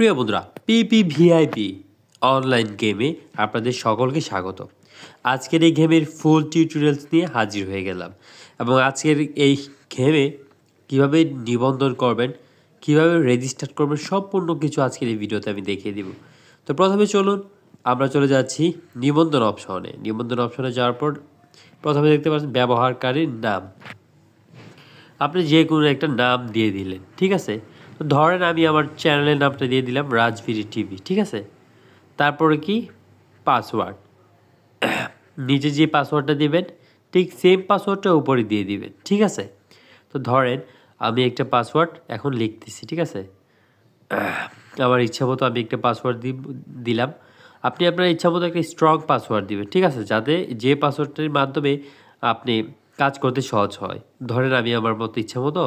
প্রিয় বন্ধুরা, পিপিভিআইপি অনলাইন গেমে আপনাদের সকলকে স্বাগত। আজকের এই গেমের ফুল টিউটোরিয়ালস নিয়ে হাজির হয়ে গেলাম এবং আজকের এই গেমে কিভাবে নিবন্ধন করবেন, কিভাবে রেজিস্টার করবেন, সম্পূর্ণ কিছু আজকের এই ভিডিওতে আমি দেখিয়ে দিব। তো প্রথমে চলুন আমরা চলে যাচ্ছি নিবন্ধন অপশনে। নিবন্ধন অপশনে যাওয়ার পর প্রথমে দেখতে পাচ্ছেন ব্যবহারকারীর নাম। আপনি যে কোনো একটা নাম দিয়ে দিলেন, ঠিক আছে। তো ধরেন আমি আমার চ্যানেলের নামটা দিয়ে দিলাম রাজভিরি টিভি, ঠিক আছে। তারপরে কি পাসওয়ার্ড, নিচে যে পাসওয়ার্ডটা দিবেন ঠিক সেম পাসওয়ার্ডটা উপরে দিয়ে দিবেন, ঠিক আছে। তো ধরেন আমি একটা পাসওয়ার্ড এখন লিখতেছি, ঠিক আছে। আমার ইচ্ছা মতো আমি একটা পাসওয়ার্ড দিলাম। আপনি আপনার ইচ্ছা মতো একটা স্ট্রং পাসওয়ার্ড দিবেন, ঠিক আছে, যাতে যে পাসওয়ার্ডটির মাধ্যমে আপনি কাজ করতে সহজ হয়। ধরেন আমি আমার মতো ইচ্ছা মতো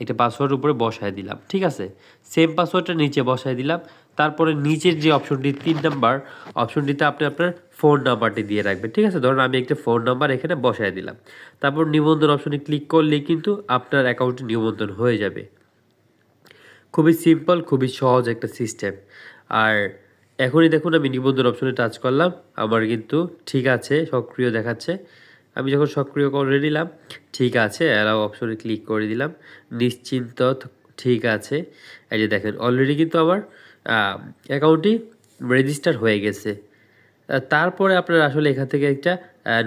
একটা পাসওয়ার্ড উপরে বসায় দিলাম, ঠিক আছে। সেম পাসওয়ার্ডটা নিচে বসায় দিলাম। তারপরে নিচের যে অপশনটি 3 নাম্বার অপশনটিতে আপনি আপনার ফোন নাম্বারটি দিয়ে রাখবেন, ঠিক আছে। ধরুন আমি একটা ফোন নাম্বার এখানে বসায় দিলাম। তারপর নিবন্ধন অপশনে ক্লিক করলেই কিন্তু আপনার অ্যাকাউন্টটি নিবন্ধন হয়ে যাবে। খুবই সিম্পল, খুবই সহজ একটা সিস্টেম। আর এখনই দেখুন আমি নিবন্ধন অপশনে টাচ করলাম, আমার কিন্তু ঠিক আছে সক্রিয় দেখাচ্ছে। আমি যখন সক্রিয় করে নিলাম, ঠিক আছে, অ্যালাও অপশনে ক্লিক করে দিলাম, নিশ্চিন্ত, ঠিক আছে। এই যে দেখেন অলরেডি কিন্তু আমার অ্যাকাউন্টটি রেজিস্টার হয়ে গেছে। তারপরে আপনারা আসলে এখান থেকে একটা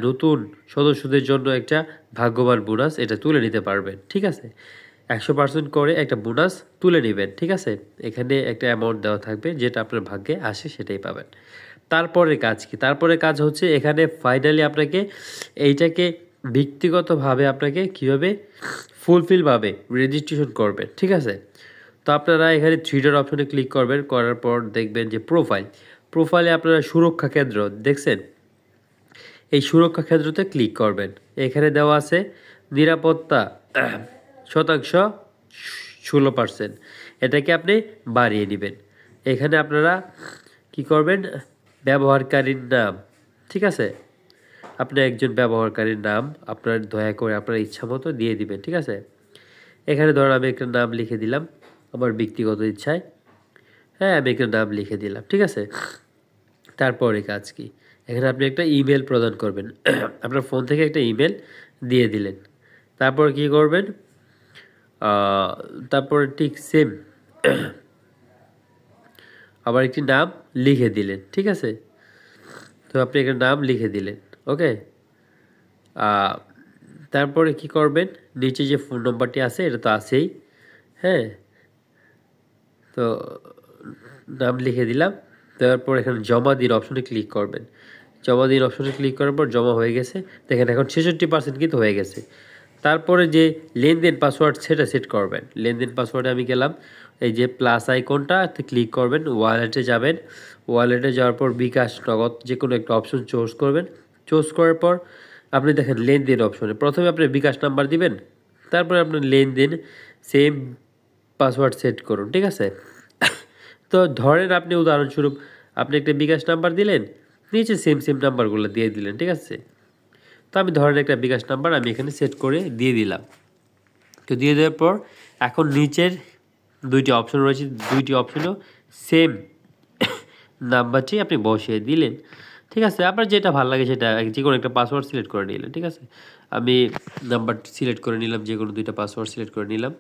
নতুন সদস্যদের জন্য একটা ভাগ্যবান বোনাস এটা তুলে নিতে পারবেন, ঠিক আছে। 100% করে একটা বোনাস তুলে নেবেন, ঠিক আছে। এখানে একটা অ্যামাউন্ট দেওয়া থাকবে, যেটা আপনার ভাগ্যে আসে সেটাই পাবেন। তারপরে কাজ কি? তারপরে কাজ হচ্ছে এখানে ফাইনালি আপনাকে এইটাকে ব্যক্তিগতভাবে আপনাকে কীভাবে ফুলফিলভাবে রেজিস্ট্রেশন করবেন, ঠিক আছে। তো আপনারা এখানে 3 ডট অপশনে ক্লিক করবেন, করার পর দেখবেন যে প্রোফাইলে আপনারা সুরক্ষা কেন্দ্র দেখছেন, এই সুরক্ষা কেন্দ্রতে ক্লিক করবেন। এখানে দেওয়া আছে নিরাপত্তা শতাংশ 16%, এটাকে আপনি বাড়িয়ে দিবেন। এখানে আপনারা কি করবেন, ব্যবহারকারীর নাম, ঠিক আছে। আপনি একজন ব্যবহারকারীর নাম আপনার দয়া করে আপনার ইচ্ছা মতো দিয়ে দিবেন, ঠিক আছে। এখানে ধরুন আমি একটা নাম লিখে দিলাম আমার ব্যক্তিগত ইচ্ছায়। হ্যাঁ, আমি একটা নাম লিখে দিলাম, ঠিক আছে। তারপরে কাজ কি? এখানে আপনি একটা ইমেল প্রদান করবেন। আপনার ফোন থেকে একটা ইমেল দিয়ে দিলেন। তারপর কি করবেন, তারপরে ঠিক সেম আবার একটি নাম লিখে দিলেন, ঠিক আছে। তো আপনি একটা নাম লিখে দিলেন, ওকে। তারপরে কি করবেন, নিচে যে ফোন নম্বরটি আছে এটা তো আছেই, হ্যাঁ। তো নাম লিখে দিলাম। তারপর এখানে জমা দিন অপশনে ক্লিক করবেন। জমা দিন অপশনে ক্লিক করার পর জমা হয়ে গেছে, দেখেন এখন 66% কিন্তু হয়ে গেছে। তারপরে যে লেনদেন পাসওয়ার্ড সেটা সেট করবেন। লেনদেন পাসওয়ার্ডে আমি গেলাম, এই যে প্লাস আইকনটাতে ক্লিক করবেন, ওয়ালেটে যাবেন। ওয়ালেটে যাওয়ার পর বিকাশ, নগদ যে কোনো একটা অপশন চুজ করবেন। চুজ করার পর আপনি দেখেন লেনদেন অপশনে প্রথমে আপনি বিকাশ নাম্বার দিবেন, তারপরে আপনার লেনদেন সেম পাসওয়ার্ড সেট করুন, ঠিক আছে। তো ধরেন আপনি উদাহরণস্বরূপ আপনি একটা বিকাশ নাম্বার দিলেন, নিচে সেম নাম্বারগুলো দিয়ে দিলেন, ঠিক আছে। তো আমি ধরেন একটা বিকাশ নাম্বার আমি এখানে সেট করে দিয়ে দিলাম। তো দিয়ে দেওয়ার পর এখন নিচের 2টি অপশন রয়েছে, 2টি অপশনেও সেম নাম্বারটি আপনি বসিয়ে দিলেন, ঠিক আছে। আপনার যেটা ভালো লাগে সেটা যে কোনো একটা পাসওয়ার্ড সিলেক্ট করে নিলেন, ঠিক আছে। আমি নাম্বারটি সিলেক্ট করে নিলাম, যে কোনো 2টা পাসওয়ার্ড সিলেক্ট করে নিলাম।